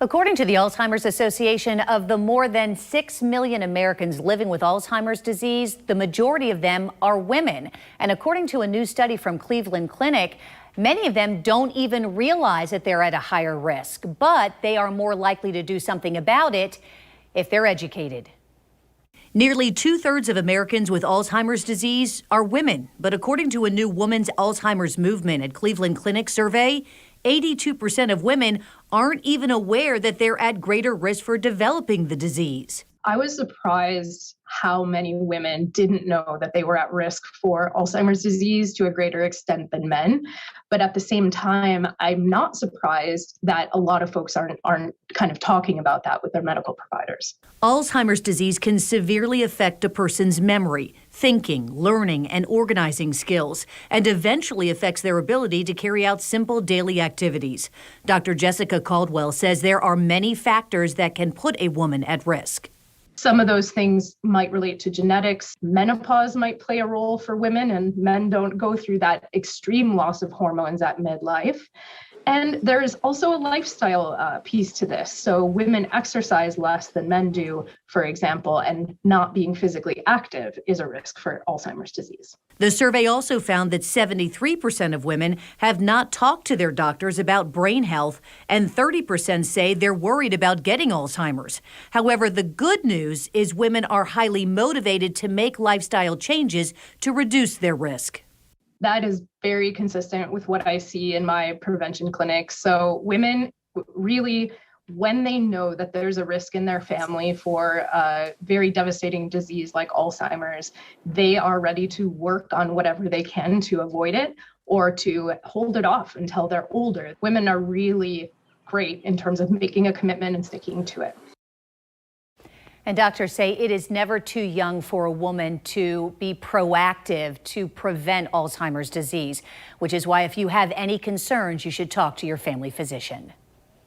According to the Alzheimer's Association, of the more than 6 million Americans living with Alzheimer's disease, the majority of them are women. And according to a new study from Cleveland Clinic, many of them don't even realize that they're at a higher risk, but they are more likely to do something about it if they're educated. Nearly 2/3 of Americans with Alzheimer's disease are women, but according to a new Women's Alzheimer's Movement at Cleveland Clinic survey, 82% of women aren't even aware that they're at greater risk for developing the disease. I was surprised how many women didn't know that they were at risk for Alzheimer's disease to a greater extent than men. But at the same time, I'm not surprised that a lot of folks aren't kind of talking about that with their medical providers. Alzheimer's disease can severely affect a person's memory, thinking, learning, and organizing skills, and eventually affects their ability to carry out simple daily activities. Dr. Jessica Caldwell says there are many factors that can put a woman at risk. Some of those things might relate to genetics. Menopause might play a role for women, and men don't go through that extreme loss of hormones at midlife. And there is also a lifestyle piece to this. So women exercise less than men do, for example, and not being physically active is a risk for Alzheimer's disease. The survey also found that 73% of women have not talked to their doctors about brain health, and 30% say they're worried about getting Alzheimer's. However, the good news is women are highly motivated to make lifestyle changes to reduce their risk. That is very consistent with what I see in my prevention clinics. So women really, when they know that there's a risk in their family for a very devastating disease like Alzheimer's, they are ready to work on whatever they can to avoid it or to hold it off until they're older. Women are really great in terms of making a commitment and sticking to it. And doctors say it is never too young for a woman to be proactive to prevent Alzheimer's disease, which is why if you have any concerns, you should talk to your family physician.